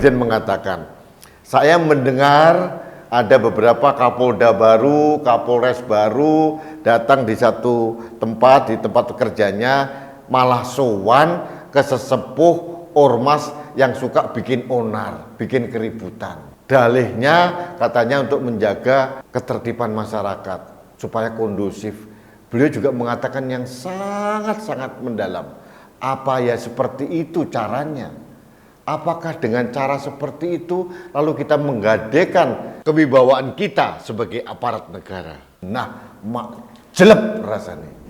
Presiden mengatakan, saya mendengar ada beberapa Kapolda baru, Kapolres baru datang di satu tempat, di tempat kerjanya, malah sowan ke sesepuh ormas yang suka bikin onar, bikin keributan. Dalihnya katanya untuk menjaga ketertiban masyarakat supaya kondusif. Beliau juga mengatakan yang sangat-sangat mendalam. Apa ya seperti itu caranya? Apakah dengan cara seperti itu lalu kita menggadekan kewibawaan kita sebagai aparat negara? Nah, jelek rasanya.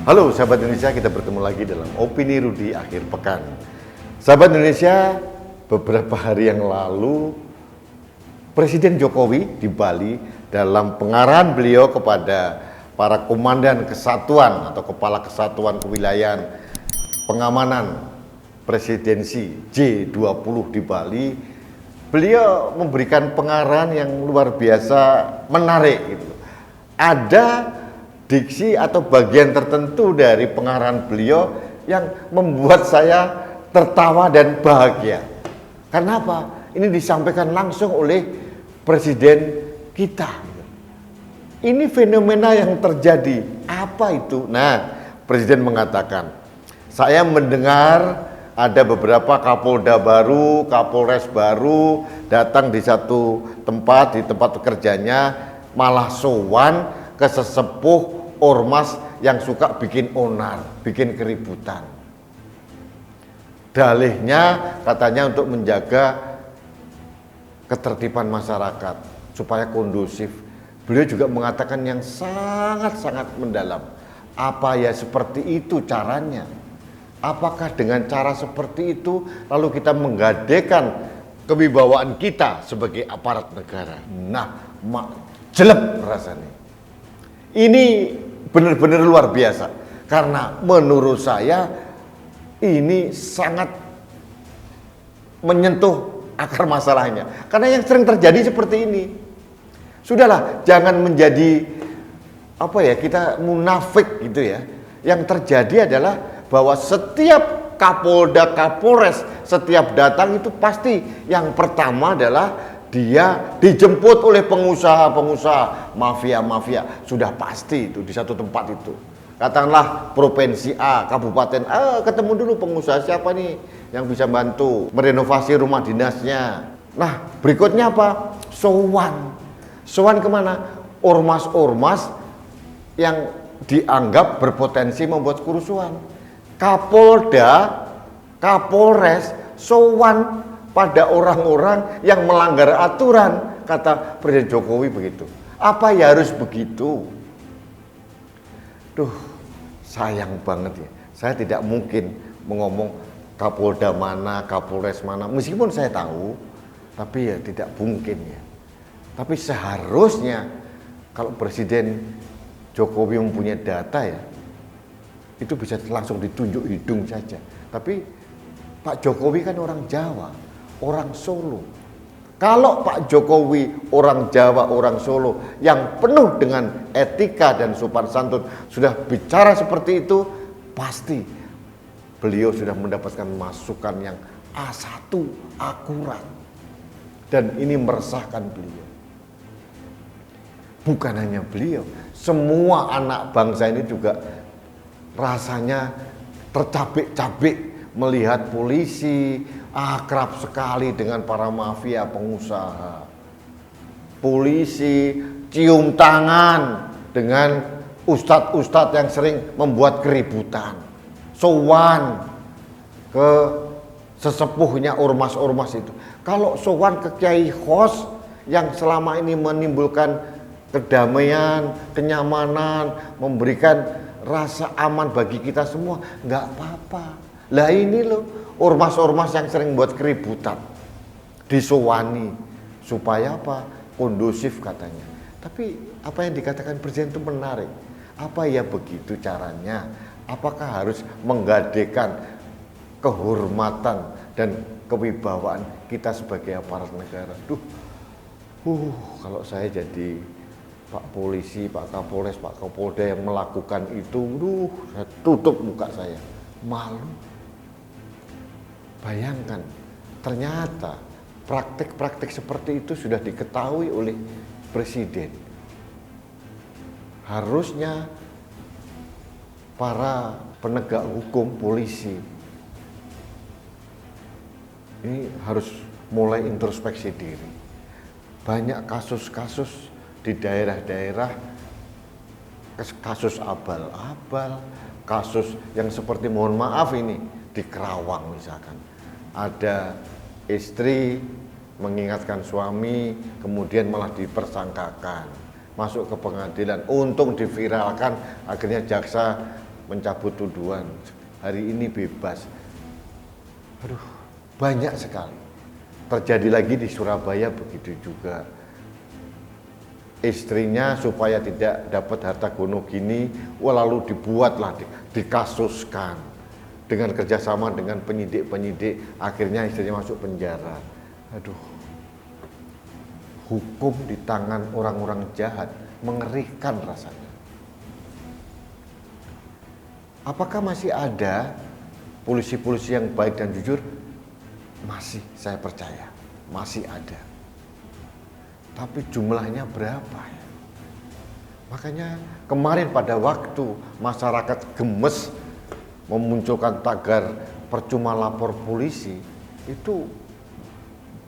Halo sahabat Indonesia, kita bertemu lagi dalam Opini Rudi akhir pekan. Sahabat Indonesia, beberapa hari yang lalu Presiden Jokowi di Bali dalam pengarahan beliau kepada para komandan kesatuan atau kepala kesatuan kewilayahan pengamanan presidensi G20 di Bali, beliau memberikan pengarahan yang luar biasa menarik gitu. Ada diksi atau bagian tertentu dari pengarahan beliau yang membuat saya tertawa dan bahagia. Karena apa? Ini disampaikan langsung oleh presiden kita. Ini fenomena yang terjadi. Apa itu? Nah, presiden mengatakan, saya mendengar ada beberapa Kapolda baru, Kapolres baru datang di satu tempat, di tempat kerjanya, malah sowan ke sesepuh ormas yang suka bikin onar, bikin keributan. Dalihnya katanya untuk menjaga ketertiban masyarakat supaya kondusif. Beliau juga mengatakan yang sangat-sangat mendalam. Apa ya seperti itu caranya? Apakah dengan cara seperti itu lalu kita menggadekan kewibawaan kita sebagai aparat negara? Nah, jelek rasanya. Ini benar-benar luar biasa, karena menurut saya ini sangat menyentuh akar masalahnya. Karena yang sering terjadi seperti ini. Sudahlah, jangan menjadi kita munafik gitu ya. Yang terjadi adalah bahwa setiap Kapolda, Kapolres setiap datang itu pasti yang pertama adalah dia dijemput oleh pengusaha-pengusaha, mafia-mafia. Sudah pasti itu di satu tempat itu. Katakanlah provinsi A, kabupaten A, ketemu dulu pengusaha siapa nih yang bisa bantu merenovasi rumah dinasnya. Nah, berikutnya apa? Sowan. Sowan kemana? Ormas-ormas yang dianggap berpotensi membuat kerusuhan. Kapolda, Kapolres, sowan pada orang-orang yang melanggar aturan, kata Presiden Jokowi begitu. Apa ya harus begitu? Duh, sayang banget ya. Saya tidak mungkin mengomong Kapolda mana, Kapolres mana, meskipun saya tahu, tapi ya tidak mungkin ya. Tapi seharusnya kalau Presiden Jokowi mempunyai data ya, itu bisa langsung ditunjuk hidung saja. Tapi Pak Jokowi kan orang Jawa, orang Solo. Kalau Pak Jokowi orang Jawa, orang Solo yang penuh dengan etika dan sopan santun sudah bicara seperti itu, pasti beliau sudah mendapatkan masukan yang A1 akurat. Dan ini meresahkan beliau. Bukan hanya beliau, semua anak bangsa ini juga rasanya tercabik-cabik melihat polisi akrab sekali dengan para mafia pengusaha. Polisi cium tangan dengan ustadz-ustadz yang sering membuat keributan. Sowan ke sesepuhnya ormas-ormas itu. Kalau sowan ke Kiai Khos yang selama ini menimbulkan kedamaian, kenyamanan, memberikan rasa aman bagi kita semua, nggak apa-apa. Lah ini loh, ormas-ormas yang sering buat keributan, disowani, supaya apa? Kondusif katanya. Tapi apa yang dikatakan Presiden itu menarik. Apa ya begitu caranya? Apakah harus menggadekan kehormatan dan kewibawaan kita sebagai aparat negara? Kalau saya jadi Pak Polisi, Pak Kapolres, Pak Kapolda yang melakukan itu, saya tutup muka saya, malu. Bayangkan, ternyata praktik-praktik seperti itu sudah diketahui oleh Presiden. Harusnya para penegak hukum, polisi, ini harus mulai introspeksi diri. Banyak kasus-kasus di daerah-daerah, kasus abal-abal, kasus yang seperti mohon maaf ini di Kerawang misalkan. Ada istri mengingatkan suami, kemudian malah dipersangkakan, masuk ke pengadilan, untung diviralkan, akhirnya jaksa mencabut tuduhan. Hari ini bebas. Banyak sekali. Terjadi lagi di Surabaya begitu juga. Istrinya supaya tidak dapat harta gono gini, lalu dibuatlah, dikasuskan. Dengan kerjasama dengan penyidik-penyidik, akhirnya istrinya masuk penjara. Hukum di tangan orang-orang jahat mengerikan rasanya. Apakah masih ada polisi-polisi yang baik dan jujur? Masih, saya percaya, masih ada. Tapi jumlahnya berapa ya? Makanya kemarin pada waktu masyarakat gemes memunculkan tagar percuma lapor polisi, itu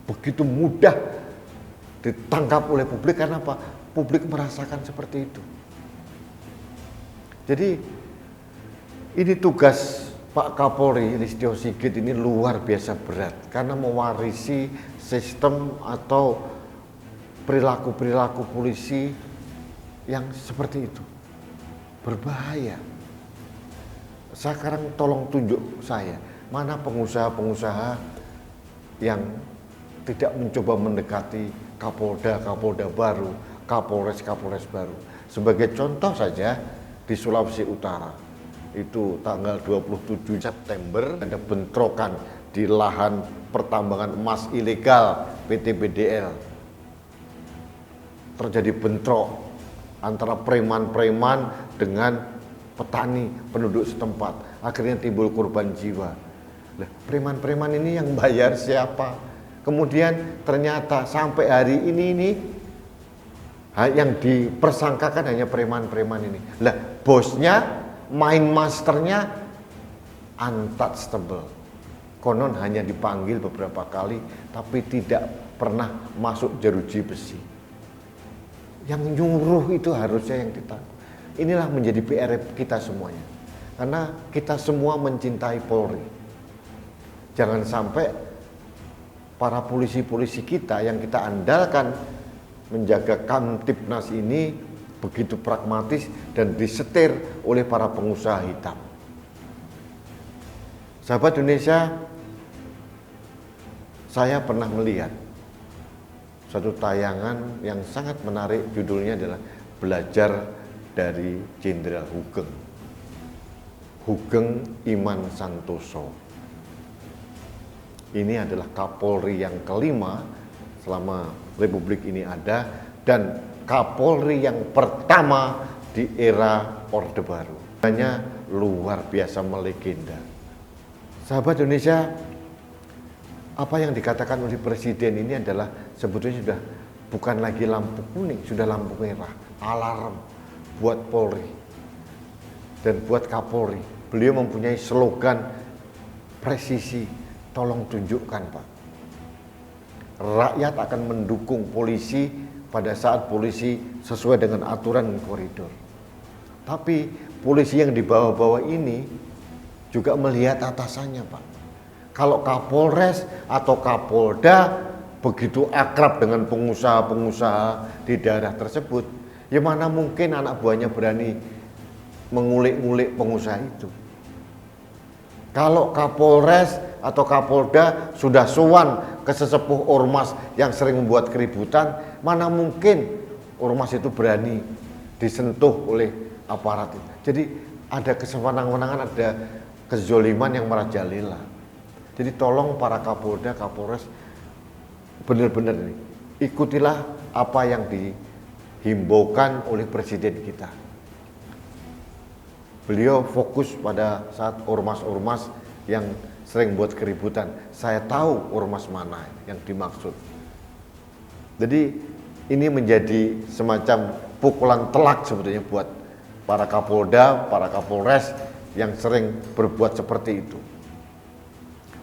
begitu mudah ditangkap oleh publik. Karena apa? Publik merasakan seperti itu. Jadi ini tugas Pak Kapolri Listio Sigit ini luar biasa berat, karena mewarisi sistem atau perilaku-perilaku polisi yang seperti itu. Berbahaya. Sekarang tolong tunjuk saya, mana pengusaha-pengusaha yang tidak mencoba mendekati Kapolda baru, Kapolres baru. Sebagai contoh saja, di Sulawesi Utara, itu tanggal 27 September ada bentrokan di lahan pertambangan emas ilegal PT BDL. Terjadi bentrok antara preman-preman dengan petani penduduk setempat, akhirnya timbul korban jiwa. Preman-preman ini yang bayar siapa? Kemudian ternyata sampai hari ini yang dipersangkakan hanya preman-preman ini. Bosnya, main masternya untouchable. Konon hanya dipanggil beberapa kali, tapi tidak pernah masuk jeruji besi. Yang nyuruh itu harusnya yang ditangkap. Inilah menjadi PR kita semuanya. Karena kita semua mencintai Polri. Jangan sampai para polisi-polisi kita yang kita andalkan menjaga Kamtibnas ini begitu pragmatis dan disetir oleh para pengusaha hitam. Sahabat Indonesia, saya pernah melihat satu tayangan yang sangat menarik, judulnya adalah Belajar dari Jenderal Hugeng Iman Santoso. Ini adalah Kapolri yang kelima selama Republik ini ada, dan Kapolri yang pertama di era Orde Baru. Hanya luar biasa, melegenda. Sahabat Indonesia, apa yang dikatakan oleh Presiden ini adalah sebetulnya sudah bukan lagi lampu kuning, sudah lampu merah, alarm buat Polri dan buat Kapolri. Beliau mempunyai slogan presisi, tolong tunjukkan Pak. Rakyat akan mendukung polisi pada saat polisi sesuai dengan aturan dan koridor. Tapi polisi yang di bawah-bawah ini juga melihat atasannya Pak. Kalau Kapolres atau Kapolda begitu akrab dengan pengusaha-pengusaha di daerah tersebut, ya mana mungkin anak buahnya berani mengulik-ngulik pengusaha itu. Kalau Kapolres atau Kapolda sudah sowan ke sesepuh ormas yang sering membuat keributan, mana mungkin ormas itu berani disentuh oleh aparat itu. Jadi ada kesewenang-wenangan, ada kezoliman yang merajalela. Jadi tolong para Kapolda, Kapolres, benar-benar ini ikutilah apa yang dihimbaukan oleh Presiden kita. Beliau fokus pada saat ormas-ormas yang sering buat keributan. Saya tahu ormas mana yang dimaksud. Jadi ini menjadi semacam pukulan telak sebetulnya buat para Kapolda, para Kapolres yang sering berbuat seperti itu.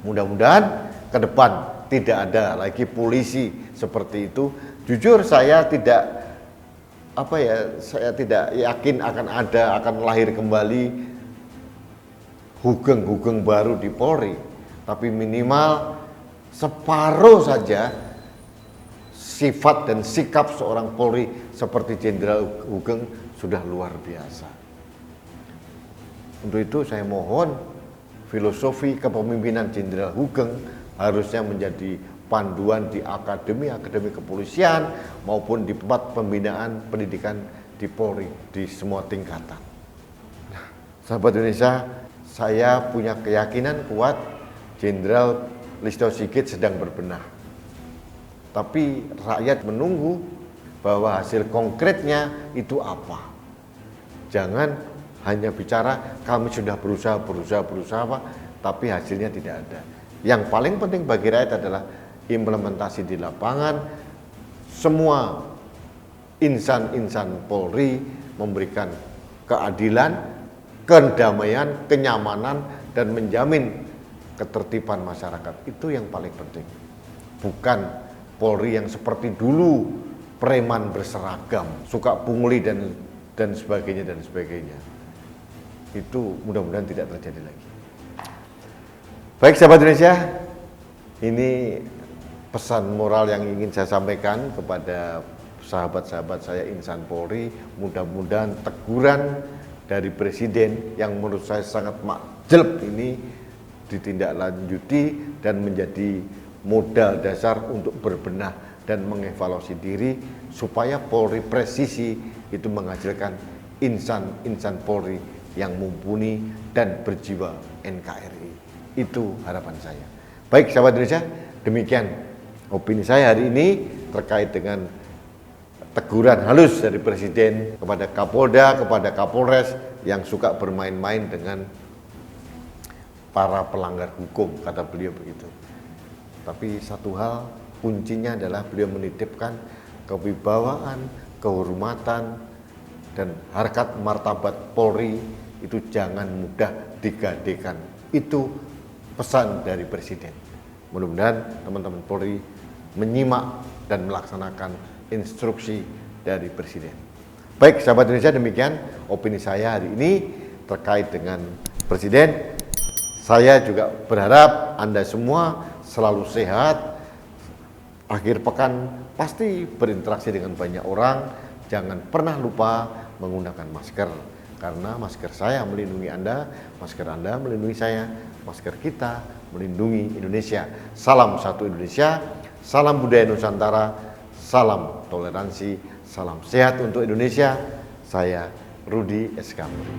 Mudah-mudahan ke depan tidak ada lagi polisi seperti itu. Jujur saya tidak saya tidak yakin akan lahir kembali hugeng-hugeng baru di Polri, tapi minimal separuh saja sifat dan sikap seorang Polri seperti Jenderal Hugeng sudah luar biasa. Untuk itu saya mohon filosofi kepemimpinan Jenderal Hugeng harusnya menjadi panduan di akademi kepolisian maupun di tempat pembinaan pendidikan di Polri di semua tingkatan. Nah, sahabat Indonesia, saya punya keyakinan kuat Jenderal Listio Sigit sedang berbenah. Tapi rakyat menunggu bahwa hasil konkretnya itu apa. Jangan hanya bicara kami sudah berusaha apa, tapi hasilnya tidak ada. Yang paling penting bagi rakyat adalah implementasi di lapangan. Semua insan-insan Polri memberikan keadilan, kedamaian, kenyamanan, dan menjamin ketertiban masyarakat. Itu yang paling penting. Bukan Polri yang seperti dulu, preman berseragam, suka pungli dan sebagainya. Itu mudah-mudahan tidak terjadi lagi. Baik sahabat Indonesia, ini pesan moral yang ingin saya sampaikan kepada sahabat-sahabat saya insan Polri. Mudah-mudahan teguran dari Presiden yang menurut saya sangat makjelb ini ditindaklanjuti dan menjadi modal dasar untuk berbenah dan mengevaluasi diri supaya Polri presisi itu menghasilkan insan-insan Polri yang mumpuni dan berjiwa NKRI. Itu harapan saya. Baik sahabat Indonesia, demikian opini saya hari ini terkait dengan teguran halus dari Presiden kepada Kapolda, kepada Kapolres yang suka bermain-main dengan para pelanggar hukum, kata beliau begitu. Tapi satu hal, kuncinya adalah beliau menitipkan kewibawaan, kehormatan, dan harkat martabat Polri itu jangan mudah digadekan. Itu pesan dari Presiden. Mudah-mudahan teman-teman Polri menyimak dan melaksanakan instruksi dari Presiden. Baik sahabat Indonesia, demikian opini saya hari ini terkait dengan Presiden. Saya juga berharap Anda semua selalu sehat. Akhir pekan pasti berinteraksi dengan banyak orang. Jangan pernah lupa menggunakan masker, karena masker saya melindungi Anda, masker Anda melindungi saya, masker kita melindungi Indonesia. Salam satu Indonesia, salam budaya Nusantara, salam toleransi, salam sehat untuk Indonesia. Saya Rudi S. Kamri.